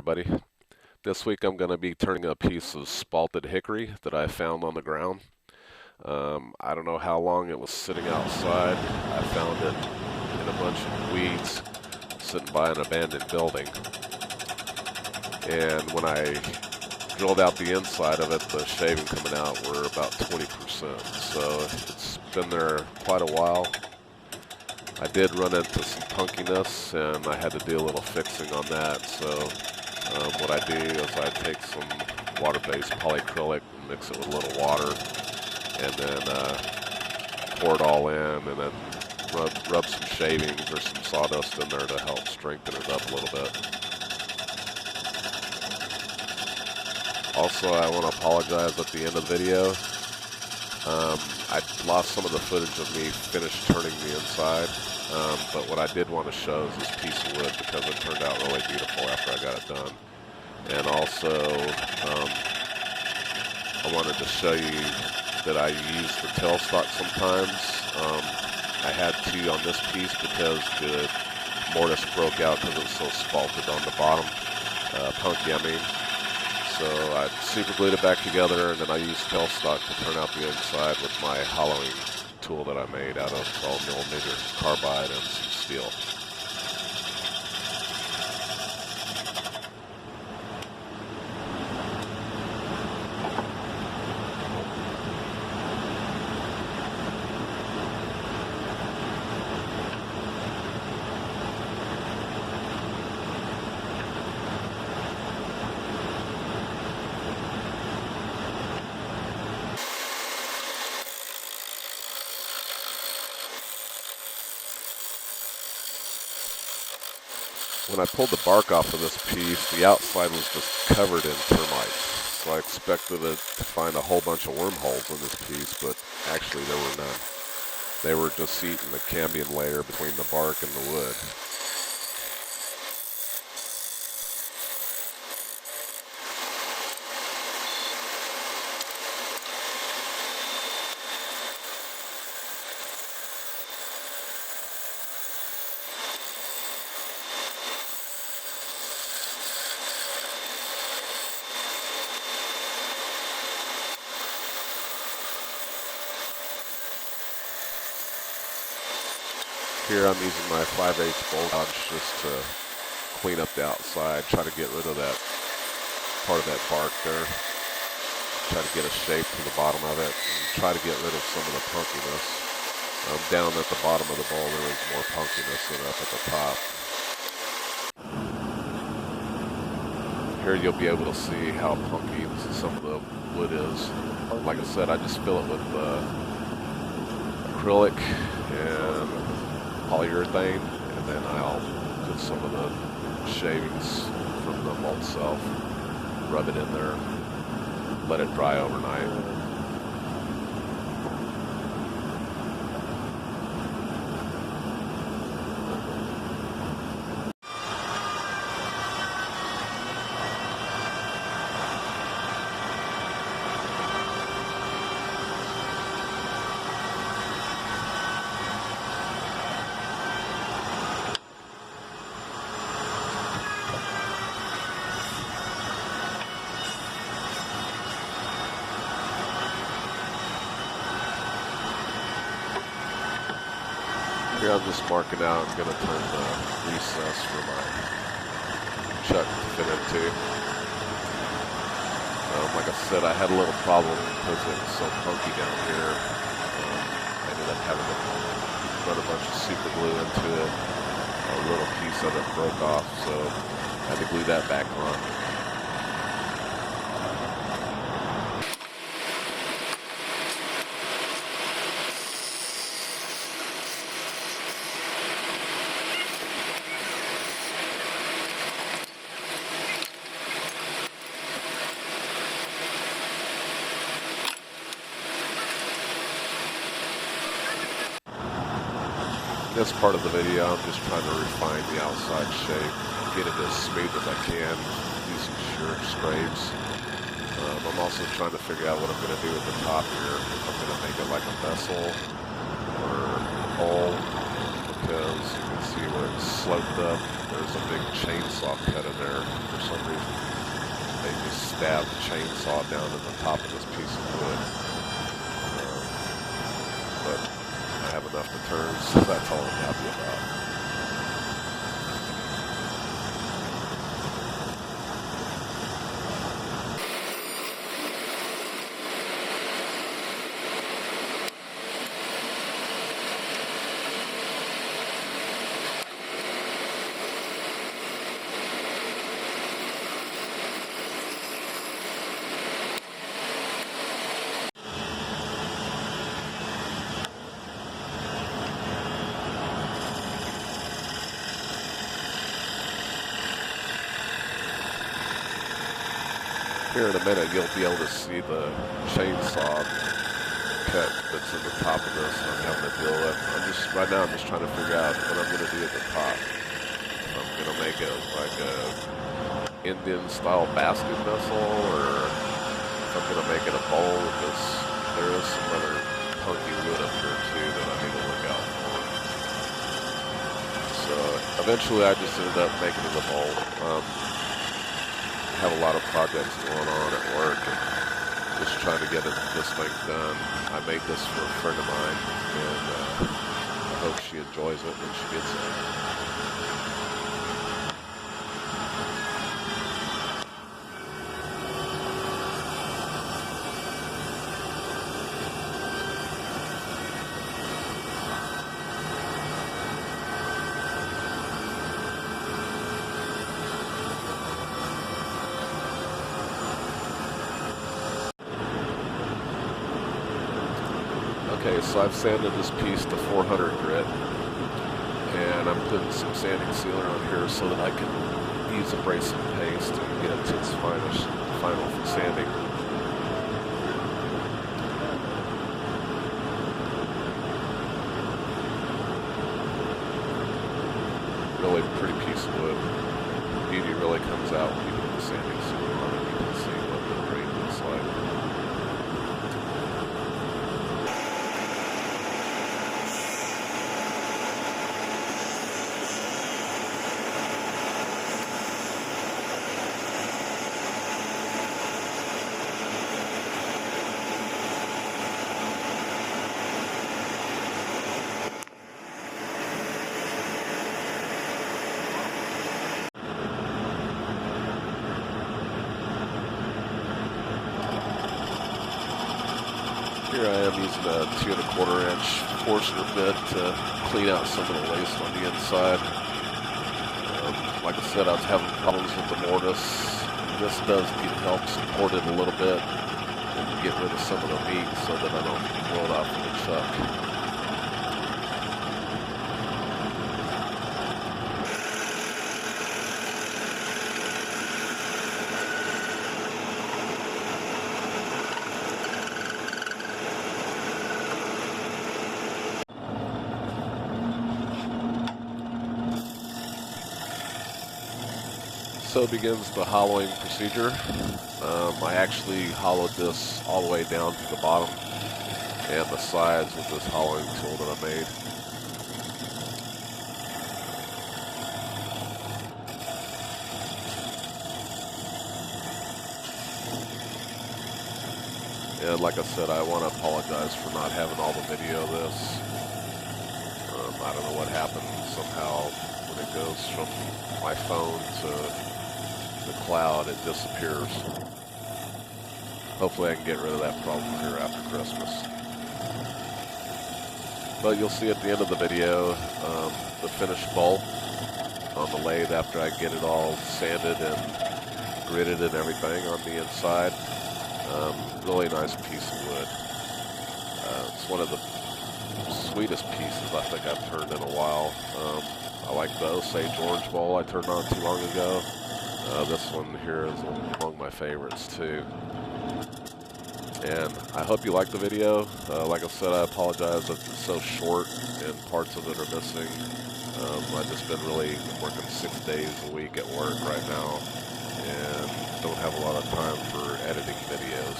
everybody. This week I'm going to be turning a piece of spalted hickory that I found on the ground. I don't know how long it was sitting outside. I found it in a bunch of weeds sitting by an abandoned building. And when I drilled out the inside of it, the shaving coming out were about 20%. So it's been there quite a while. I did run into some punkiness and I had to do a little fixing on that. So what I do is I take some water-based polyacrylic and mix it with a little water and then pour it all in and then rub some shavings or some sawdust in there to help strengthen it up a little bit. Also, I want to apologize at the end of the video. I lost some of the footage of me finished turning the inside, but what I did want to show is this piece of wood because it turned out really beautiful after I got it done. And also, I wanted to show you that I use the tailstock sometimes. I had to on this piece because the mortise broke out because it was so spalted on the bottom, punky I mean. So I super glued it back together, and then I used tailstock to turn out the inside with my hollowing tool that I made out of 12mm carbide and some steel. When I pulled the bark off of this piece, the outside was just covered in termites. So I expected it to find a whole bunch of wormholes in this piece, but actually there were none. They were just eating the cambium layer between the bark and the wood. Here I'm using my 5/8 bolt gouge just to clean up the outside, try to get rid of that part of that bark there, try to get a shape to the bottom of it, and try to get rid of some of the punkiness. Down at the bottom of the bowl there is more punkiness than up at the top. Here you'll be able to see how punky some of the wood is. Like I said, I just fill it with acrylic and polyurethane, and then I'll put some of the shavings from the mold itself, rub it in there, let it dry overnight. Here I'm just marking out. I'm going to turn the recess for my chuck to fit into. Like I said, I had a little problem because it was so funky down here. I ended up having to run a bunch of super glue into it. A little piece of it broke off, so I had to glue that back on. This part of the video, I'm just trying to refine the outside shape, get it as smooth as I can, do some sure scrapes. I'm also trying to figure out what I'm going to do with the top here, if I'm going to make it like a vessel or a bowl. because you can see where it's sloped up. There's a big chainsaw cut in there. For some reason, they just stabbed the chainsaw down in the top of this piece of wood. But I have enough to turn, so that's all I'm happy about. Here in a minute, you'll be able to see the chainsaw cut that's in the top of this and I'm having to deal with. Right now I'm just trying to figure out what I'm going to do at the top. If I'm going to make it like a Indian style basket vessel, or if I'm going to make it a bowl, because there is some other punky wood up here too that I need to look out for. So eventually I just ended up making it a bowl. Have a lot of projects going on at work and just trying to get this thing done. I made this for a friend of mine, and I hope she enjoys it when she gets it. Okay, so I've sanded this piece to 400 grit, and I'm putting some sanding sealer on here so that I can use abrasive paste and get it to its final for sanding. Really pretty piece of wood. The beauty really comes out when you put the sanding sealer on it. You can see what the grain looks like. Here I am using a 2 1/4 inch Forstner bit to clean out some of the lace on the inside. Like I said, I was having problems with the mortise. This does help support it a little bit and get rid of some of the meat so that I don't blow it off with the chuck. So begins the hollowing procedure. I actually hollowed this all the way down to the bottom and the sides with this hollowing tool that I made. And like I said, I want to apologize for not having all the video of this. I don't know what happened. Somehow when it goes from my phone to the cloud, it disappears. Hopefully I can get rid of that problem here after Christmas. But you'll see at the end of the video the finished bowl on the lathe after I get it all sanded and gridded and everything on the inside. Really nice piece of wood. It's one of the sweetest pieces I think I've turned in a while. I like the Osage Orange Bowl I turned on too long ago. This one here is among my favorites too. And I hope you liked the video. Like I said, I apologize if it's so short and parts of it are missing. I've just been really working 6 days a week at work right now and don't have a lot of time for editing videos.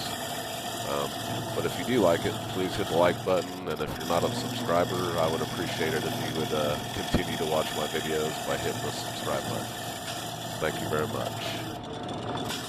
But if you do like it, please hit the like button, and if you're not a subscriber, I would appreciate it if you would continue to watch my videos by hitting the subscribe button. Thank you very much.